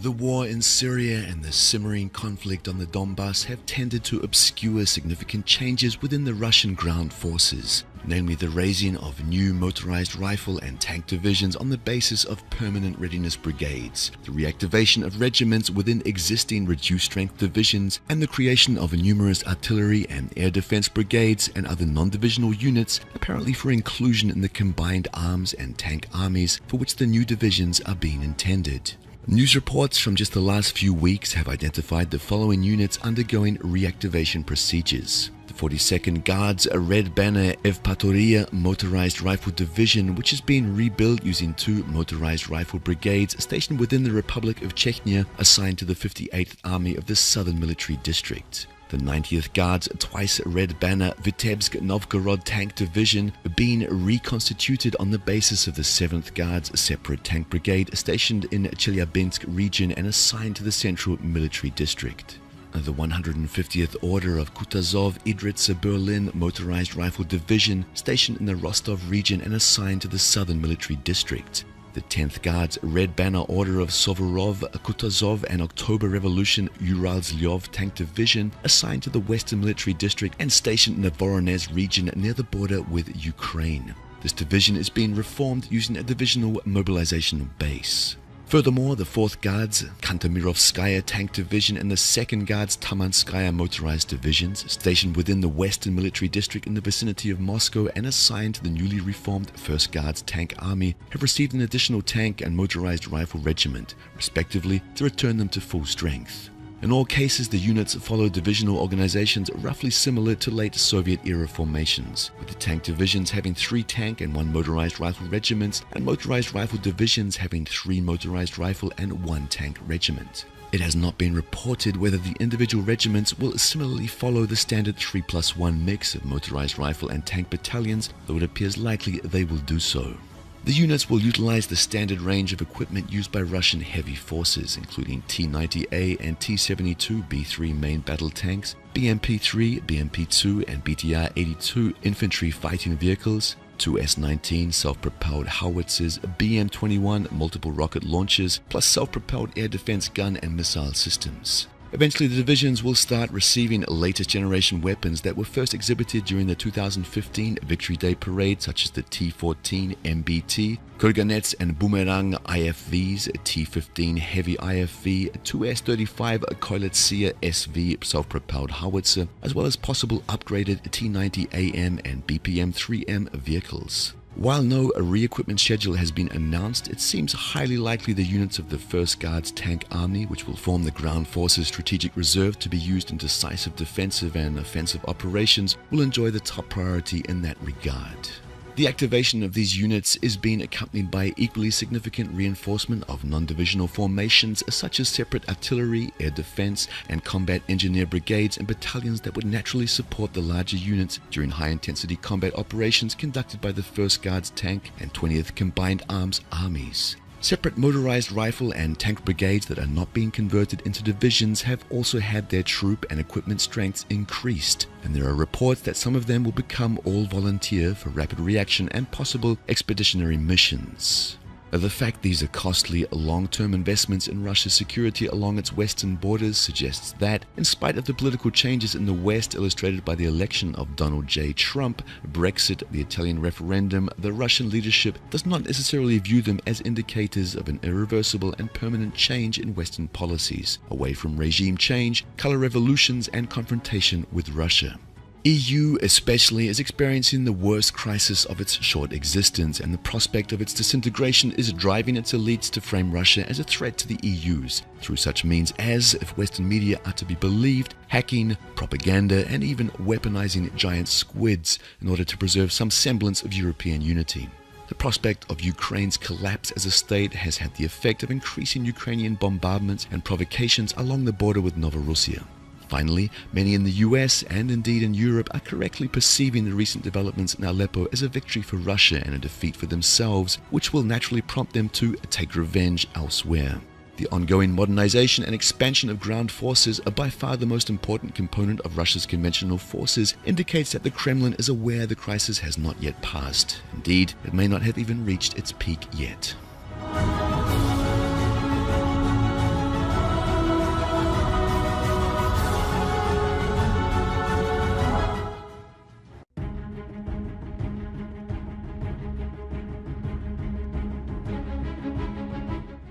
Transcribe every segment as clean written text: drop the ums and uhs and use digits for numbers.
The war in Syria and the simmering conflict on the Donbass have tended to obscure significant changes within the Russian ground forces, namely the raising of new motorized rifle and tank divisions on the basis of permanent readiness brigades, the reactivation of regiments within existing reduced-strength divisions, and the creation of numerous artillery and air defense brigades and other non-divisional units, apparently for inclusion in the combined arms and tank armies for which the new divisions are being intended. News reports from just the last few weeks have identified the following units undergoing reactivation procedures. The 42nd Guards Red Banner Evpatoria Motorized Rifle Division, which is being rebuilt using two motorized rifle brigades stationed within the Republic of Chechnya, assigned to the 58th Army of the Southern Military District. The 90th Guards Twice Red Banner Vitebsk Novgorod Tank Division, being reconstituted on the basis of the 7th Guards Separate Tank Brigade stationed in Chelyabinsk region and assigned to the Central Military District. The 150th Order of Kutazov Idritsa Berlin Motorized Rifle Division, stationed in the Rostov region and assigned to the Southern Military District. The 10th Guards Red Banner Order of Suvorov, Kutazov and October Revolution Uralslyov Tank Division, assigned to the Western Military District and stationed in the Voronezh region near the border with Ukraine. This division is being reformed using a divisional mobilization base. Furthermore, the 4th Guards Kantemirovskaya Tank Division and the 2nd Guards Tamanskaya Motorized Divisions, stationed within the Western Military District in the vicinity of Moscow and assigned to the newly reformed 1st Guards Tank Army, have received an additional tank and motorized rifle regiment, respectively, to return them to full strength. In all cases, the units follow divisional organizations roughly similar to late Soviet-era formations, with the tank divisions having 3 tank and 1 motorized rifle regiments, and motorized rifle divisions having 3 motorized rifle and 1 tank regiment. It has not been reported whether the individual regiments will similarly follow the standard 3+1 mix of motorized rifle and tank battalions, though it appears likely they will do so. The units will utilize the standard range of equipment used by Russian heavy forces, including T-90A and T-72B3 main battle tanks, BMP-3, BMP-2, and BTR-82 infantry fighting vehicles, 2 S-19 self-propelled howitzers, BM-21 multiple rocket launchers, plus self-propelled air defense gun and missile systems. Eventually, the divisions will start receiving latest generation weapons that were first exhibited during the 2015 Victory Day Parade, such as the T-14 MBT, Kurganets and Boomerang IFVs, T-15 Heavy IFV, 2S-35 Koilitsia SV self-propelled howitzer, as well as possible upgraded T-90 AM and BPM-3M vehicles. While no re-equipment schedule has been announced, it seems highly likely the units of the 1st Guards Tank Army, which will form the Ground Forces Strategic Reserve to be used in decisive defensive and offensive operations, will enjoy the top priority in that regard. The activation of these units is being accompanied by equally significant reinforcement of non-divisional formations such as separate artillery, air defense, and combat engineer brigades and battalions that would naturally support the larger units during high-intensity combat operations conducted by the 1st Guards Tank and 20th Combined Arms Armies. Separate motorized rifle and tank brigades that are not being converted into divisions have also had their troop and equipment strengths increased, and there are reports that some of them will become all-volunteer for rapid reaction and possible expeditionary missions. The fact these are costly, long-term investments in Russia's security along its western borders suggests that, in spite of the political changes in the West illustrated by the election of Donald J. Trump, Brexit, the Italian referendum, the Russian leadership does not necessarily view them as indicators of an irreversible and permanent change in Western policies, away from regime change, color revolutions, and confrontation with Russia. EU especially is experiencing the worst crisis of its short existence, and the prospect of its disintegration is driving its elites to frame Russia as a threat to the EU's, through such means as, if Western media are to be believed, hacking, propaganda, and even weaponizing giant squids in order to preserve some semblance of European unity. The prospect of Ukraine's collapse as a state has had the effect of increasing Ukrainian bombardments and provocations along the border with Novorossiya. Finally, many in the US and indeed in Europe are correctly perceiving the recent developments in Aleppo as a victory for Russia and a defeat for themselves, which will naturally prompt them to take revenge elsewhere. The ongoing modernization and expansion of ground forces are by far the most important component of Russia's conventional forces, indicates that the Kremlin is aware the crisis has not yet passed. Indeed, it may not have even reached its peak yet.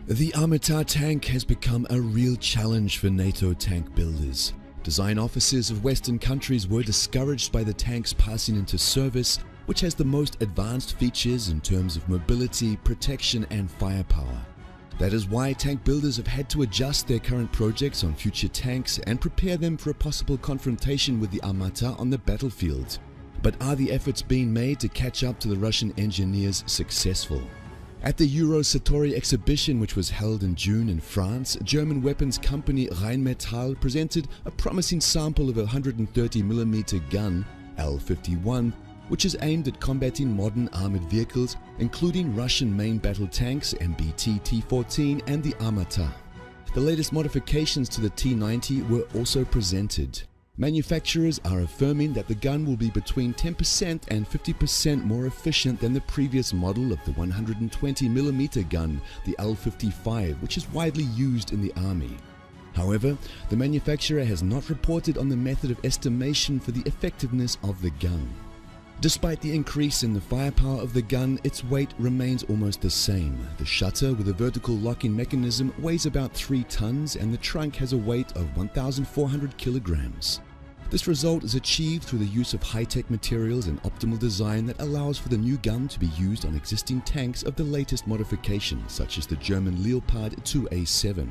The Armata tank has become a real challenge for NATO tank builders. Design officers of Western countries were discouraged by the tanks passing into service, which has the most advanced features in terms of mobility, protection and firepower. That is why tank builders have had to adjust their current projects on future tanks and prepare them for a possible confrontation with the Armata on the battlefield. But are the efforts being made to catch up to the Russian engineers successful? At the Eurosatory exhibition, which was held in June in France, German weapons company Rheinmetall presented a promising sample of a 130mm gun, L51, which is aimed at combating modern armored vehicles, including Russian main battle tanks MBT T-14 and the Armata. The latest modifications to the T-90 were also presented. Manufacturers are affirming that the gun will be between 10% and 50% more efficient than the previous model of the 120mm gun, the L55, which is widely used in the army. However, the manufacturer has not reported on the method of estimation for the effectiveness of the gun. Despite the increase in the firepower of the gun, its weight remains almost the same. The shutter with a vertical locking mechanism weighs about 3 tons and the trunk has a weight of 1,400 kilograms. This result is achieved through the use of high-tech materials and optimal design that allows for the new gun to be used on existing tanks of the latest modification, such as the German Leopard 2A7.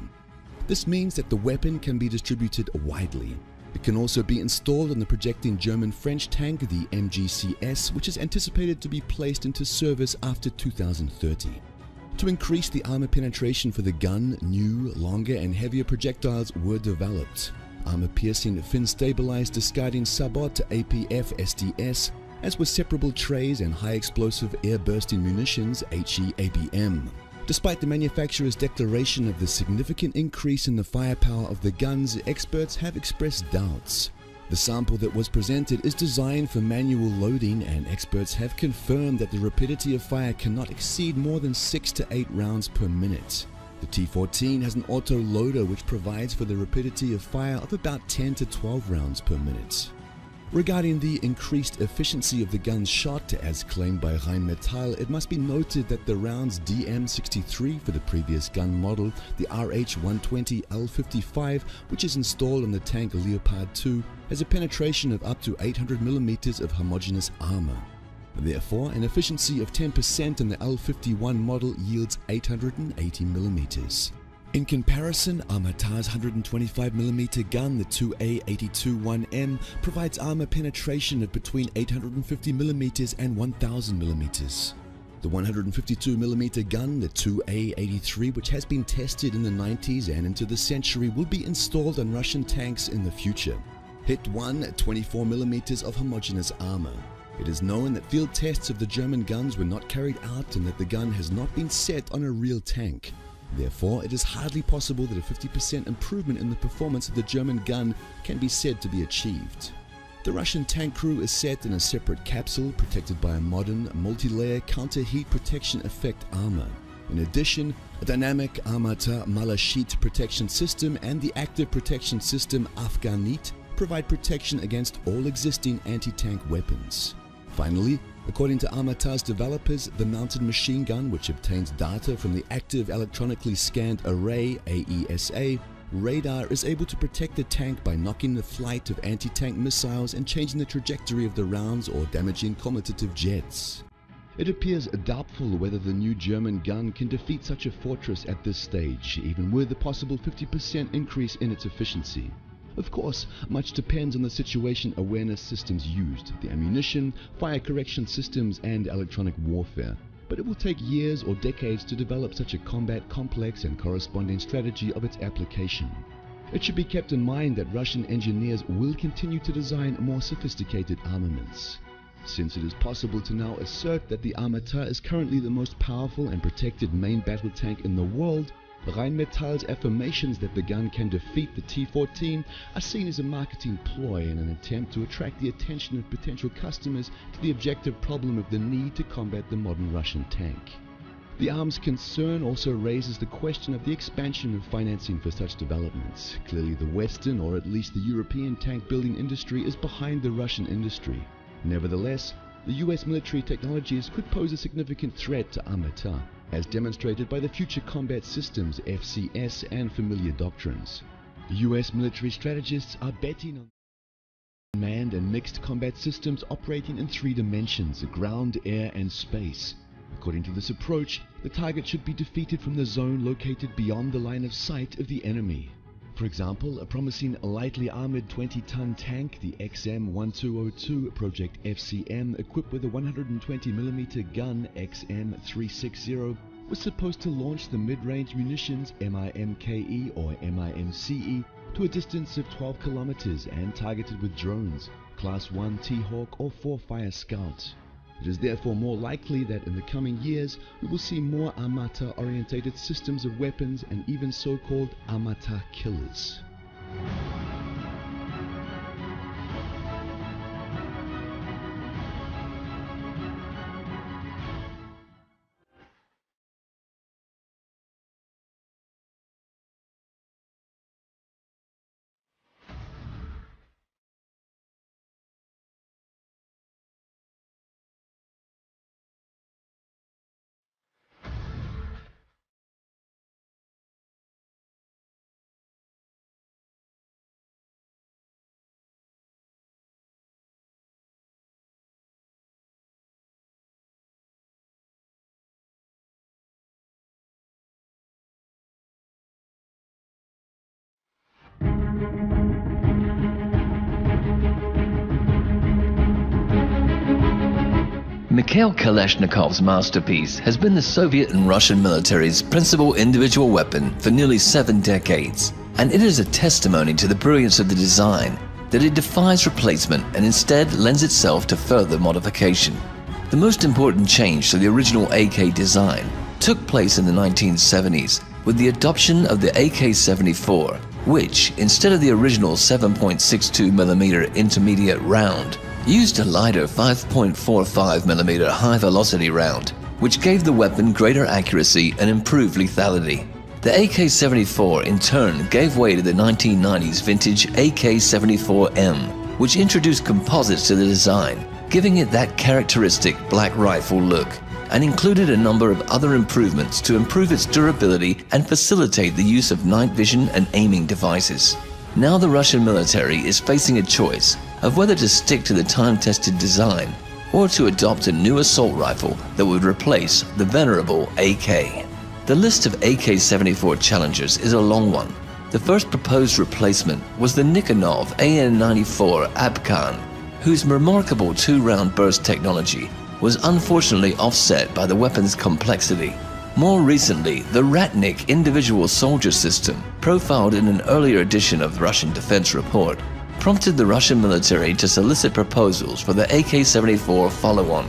This means that the weapon can be distributed widely. It can also be installed on the projecting German-French tank, the MGCS, which is anticipated to be placed into service after 2030. To increase the armor penetration for the gun, new, longer and heavier projectiles were developed. Armor-piercing fin-stabilized discarding Sabot APF SDS, as were separable trays and high-explosive air-bursting munitions HEABM. Despite the manufacturer's declaration of the significant increase in the firepower of the guns, experts have expressed doubts. The sample that was presented is designed for manual loading, and experts have confirmed that the rapidity of fire cannot exceed more than 6 to 8 rounds per minute. The T-14 has an auto loader which provides for the rapidity of fire of about 10 to 12 rounds per minute. Regarding the increased efficiency of the gun's shot, as claimed by Rheinmetall, it must be noted that the round's DM63 for the previous gun model, the RH-120 L55, which is installed on the tank Leopard 2, has a penetration of up to 800mm of homogeneous armor. Therefore, an efficiency of 10% in the L51 model yields 880mm. In comparison, Armata's 125mm gun, the 2A82-1M, provides armor penetration of between 850mm and 1000mm. The 152mm gun, the 2A83, which has been tested in the 90s and into the century, will be installed on Russian tanks in the future. Hit 1 at 24mm of homogeneous armor. It is known that field tests of the German guns were not carried out and that the gun has not been set on a real tank. Therefore, it is hardly possible that a 50% improvement in the performance of the German gun can be said to be achieved. The Russian tank crew is set in a separate capsule protected by a modern, multi-layer counter-heat protection effect armor. In addition, a dynamic Armata Malachit protection system and the active protection system Afghanit provide protection against all existing anti-tank weapons. Finally, according to Armata's developers, the mounted machine gun, which obtains data from the Active Electronically Scanned Array AESA radar, is able to protect the tank by knocking the flight of anti-tank missiles and changing the trajectory of the rounds or damaging commutative jets. It appears doubtful whether the new German gun can defeat such a fortress at this stage, even with a possible 50% increase in its efficiency. Of course, much depends on the situation awareness systems used, the ammunition, fire correction systems and electronic warfare. But it will take years or decades to develop such a combat complex and corresponding strategy of its application. It should be kept in mind that Russian engineers will continue to design more sophisticated armaments. Since it is possible to now assert that the Armata is currently the most powerful and protected main battle tank in the world, Rheinmetall's affirmations that the gun can defeat the T-14 are seen as a marketing ploy in an attempt to attract the attention of potential customers to the objective problem of the need to combat the modern Russian tank. The arms concern also raises the question of the expansion of financing for such developments. Clearly the Western, or at least the European tank building industry is behind the Russian industry. Nevertheless, the US military technologies could pose a significant threat to Armata. as demonstrated by the Future Combat Systems FCS and familiar doctrines. US military strategists are betting on manned and mixed combat systems operating in 3 dimensions: ground, air, and space. According to this approach, the target should be defeated from the zone located beyond the line of sight of the enemy. For example, a promising lightly armored 20-ton tank, the XM-1202 Project FCM, equipped with a 120mm gun XM-360, was supposed to launch the mid-range munitions MIMKE or MIMCE to a distance of 12 kilometers and targeted with drones, Class 1 T-Hawk or 4-Fire Scout. It is therefore more likely that in the coming years we will see more Armata-orientated systems of weapons and even so-called Armata killers. Mikhail Kalashnikov's masterpiece has been the Soviet and Russian military's principal individual weapon for nearly 7 decades, and it is a testimony to the brilliance of the design that it defies replacement and instead lends itself to further modification. The most important change to the original AK design took place in the 1970s with the adoption of the AK-74, which, instead of the original 7.62mm intermediate round, used a lighter 5.45mm high-velocity round, which gave the weapon greater accuracy and improved lethality. The AK-74 in turn gave way to the 1990s vintage AK-74M, which introduced composites to the design, giving it that characteristic black rifle look, and included a number of other improvements to improve its durability and facilitate the use of night vision and aiming devices. Now the Russian military is facing a choice of whether to stick to the time-tested design or to adopt a new assault rifle that would replace the venerable AK. The list of AK-74 challengers is a long one. The first proposed replacement was the Nikonov AN-94 Abkhan, whose remarkable 2-round burst technology was unfortunately offset by the weapon's complexity. More recently, the Ratnik individual soldier system, profiled in an earlier edition of the Russian Defense Report, prompted the Russian military to solicit proposals for the AK-74 follow-on.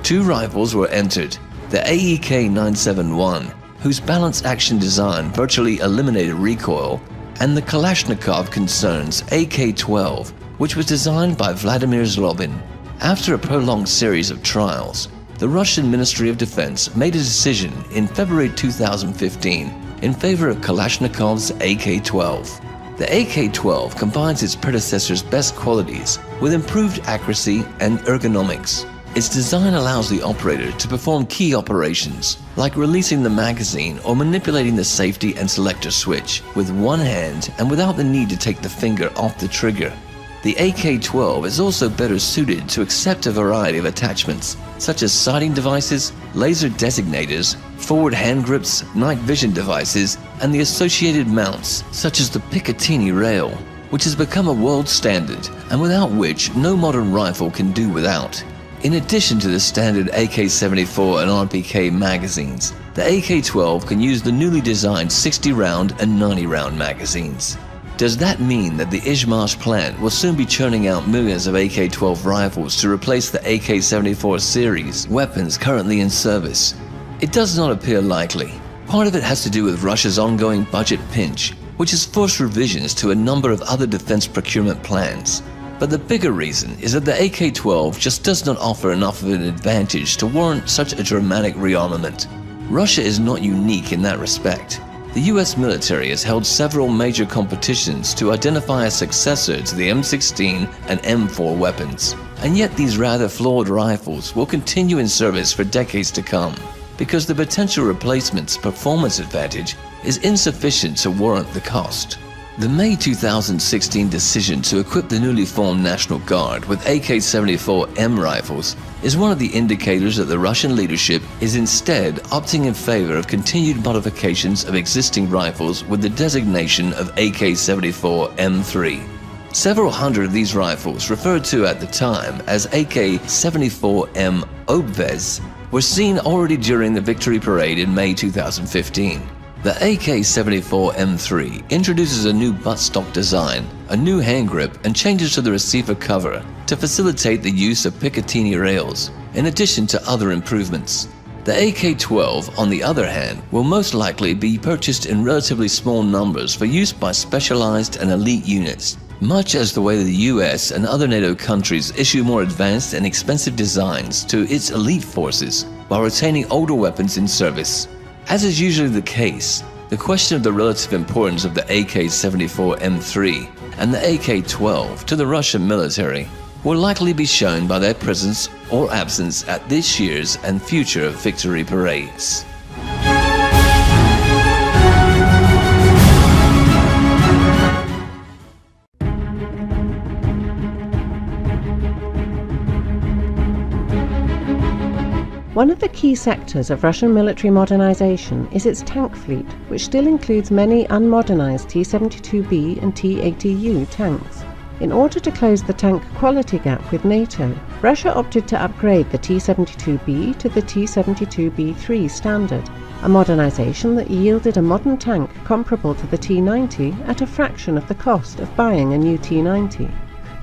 2 rifles were entered, the AEK-971, whose balanced action design virtually eliminated recoil, and the Kalashnikov concern's AK-12, which was designed by Vladimir Zlobin. After a prolonged series of trials, the Russian Ministry of Defense made a decision in February 2015 in favor of Kalashnikov's AK-12. The AK-12 combines its predecessor's best qualities with improved accuracy and ergonomics. Its design allows the operator to perform key operations, like releasing the magazine or manipulating the safety and selector switch with one hand and without the need to take the finger off the trigger. The AK-12 is also better suited to accept a variety of attachments, such as sighting devices, laser designators, forward hand grips, night vision devices, and the associated mounts, such as the Picatinny rail, which has become a world standard and without which no modern rifle can do without. In addition to the standard AK-74 and RPK magazines, the AK-12 can use the newly designed 60-round and 90-round magazines. Does that mean that the Izhmash plant will soon be churning out millions of AK-12 rifles to replace the AK-74 series weapons currently in service? It does not appear likely. Part of it has to do with Russia's ongoing budget pinch, which has forced revisions to a number of other defense procurement plans. But the bigger reason is that the AK-12 just does not offer enough of an advantage to warrant such a dramatic rearmament. Russia is not unique in that respect. The US military has held several major competitions to identify a successor to the M16 and M4 weapons, and yet these rather flawed rifles will continue in service for decades to come. because the potential replacement's performance advantage is insufficient to warrant the cost. The May 2016 decision to equip the newly formed National Guard with AK-74M rifles is one of the indicators that the Russian leadership is instead opting in favor of continued modifications of existing rifles with the designation of AK-74M3. Several hundred of these rifles, referred to at the time as AK-74M Obvez, were seen already during the Victory Parade in May 2015. The AK-74M3 introduces a new buttstock design, a new hand grip, and changes to the receiver cover to facilitate the use of Picatinny rails, in addition to other improvements. The AK-12, on the other hand, will most likely be purchased in relatively small numbers for use by specialized and elite units, much as the way the US and other NATO countries issue more advanced and expensive designs to its elite forces while retaining older weapons in service. As is usually the case, the question of the relative importance of the AK-74M3 and the AK-12 to the Russian military will likely be shown by their presence or absence at this year's and future victory parades. One of the key sectors of Russian military modernization is its tank fleet, which still includes many unmodernized T-72B and T-80U tanks. In order to close the tank quality gap with NATO, Russia opted to upgrade the T-72B to the T-72B3 standard, a modernization that yielded a modern tank comparable to the T-90 at a fraction of the cost of buying a new T-90.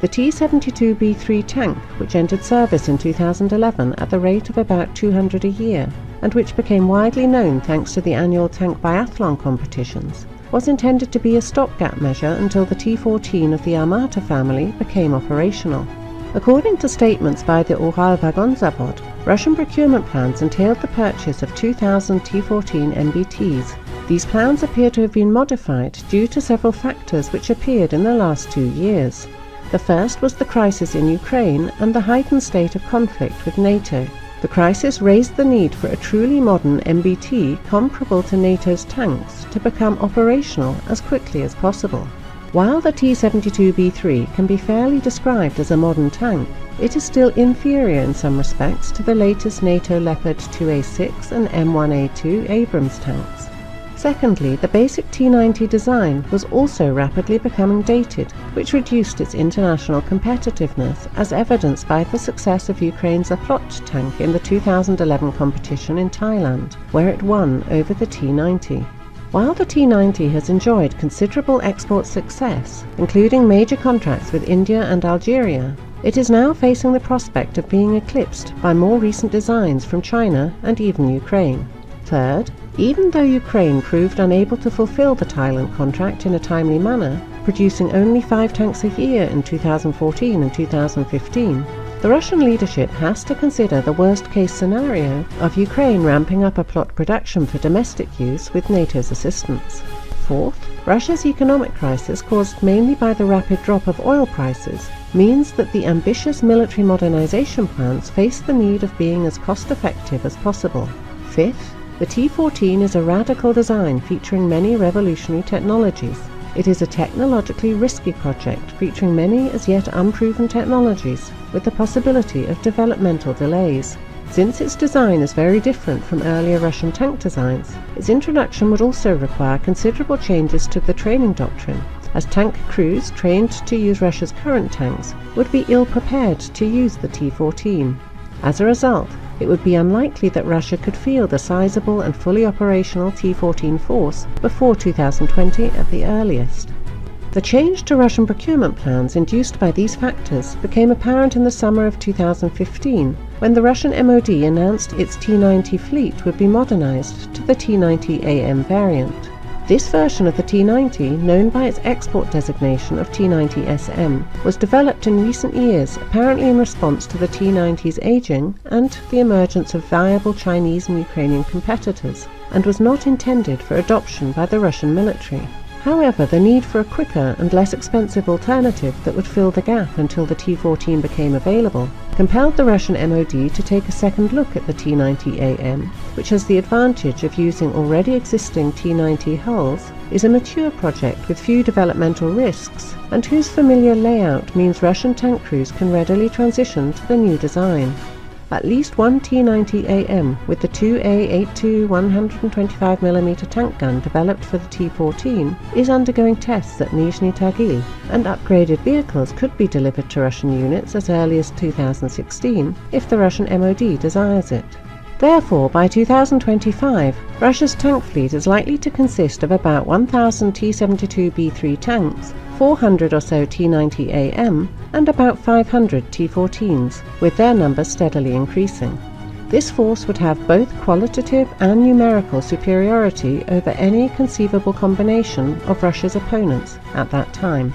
The T-72B3 tank, which entered service in 2011 at the rate of about 200 a year, and which became widely known thanks to the annual tank biathlon competitions, was intended to be a stopgap measure until the T-14 of the Armata family became operational. According to statements by the Uralvagonzavod, Russian procurement plans entailed the purchase of 2,000 T-14 MBTs. These plans appear to have been modified due to several factors which appeared in the last 2 years. The first was the crisis in Ukraine and the heightened state of conflict with NATO. The crisis raised the need for a truly modern MBT comparable to NATO's tanks to become operational as quickly as possible. While the T-72B3 can be fairly described as a modern tank, it is still inferior in some respects to the latest NATO Leopard 2A6 and M1A2 Abrams tanks. Secondly, the basic T-90 design was also rapidly becoming dated, which reduced its international competitiveness, as evidenced by the success of Ukraine's Aplot tank in the 2011 competition in Thailand, where it won over the T-90. While the T-90 has enjoyed considerable export success, including major contracts with India and Algeria, it is now facing the prospect of being eclipsed by more recent designs from China and even Ukraine. Third, even though Ukraine proved unable to fulfill the Thailand contract in a timely manner, producing only 5 tanks a year in 2014 and 2015, the Russian leadership has to consider the worst-case scenario of Ukraine ramping up a plot production for domestic use with NATO's assistance. Fourth, Russia's economic crisis, caused mainly by the rapid drop of oil prices, means that the ambitious military modernization plans face the need of being as cost-effective as possible. Fifth, the T-14 is a radical design featuring many revolutionary technologies. It is a technologically risky project featuring many as yet unproven technologies, with the possibility of developmental delays. Since its design is very different from earlier Russian tank designs, its introduction would also require considerable changes to the training doctrine, as tank crews trained to use Russia's current tanks would be ill-prepared to use the T-14. As a result, it would be unlikely that Russia could field a sizable and fully operational T-14 force before 2020 at the earliest. The change to Russian procurement plans induced by these factors became apparent in the summer of 2015, when the Russian MOD announced its T-90 fleet would be modernized to the T-90AM variant. This version of the T-90, known by its export designation of T-90SM, was developed in recent years apparently in response to the T-90's aging and the emergence of viable Chinese and Ukrainian competitors, and was not intended for adoption by the Russian military. However, the need for a quicker and less expensive alternative that would fill the gap until the T-14 became available compelled the Russian MOD to take a second look at the T-90AM, which has the advantage of using already existing T-90 hulls, is a mature project with few developmental risks, and whose familiar layout means Russian tank crews can readily transition to the new design. At least one T-90AM with the 2A82 125mm tank gun developed for the T-14 is undergoing tests at Nizhny Tagil, and upgraded vehicles could be delivered to Russian units as early as 2016 if the Russian MOD desires it. Therefore, by 2025, Russia's tank fleet is likely to consist of about 1,000 T-72B3 tanks, 400 or so T-90AM, and about 500 T-14s, with their numbers steadily increasing. This force would have both qualitative and numerical superiority over any conceivable combination of Russia's opponents at that time.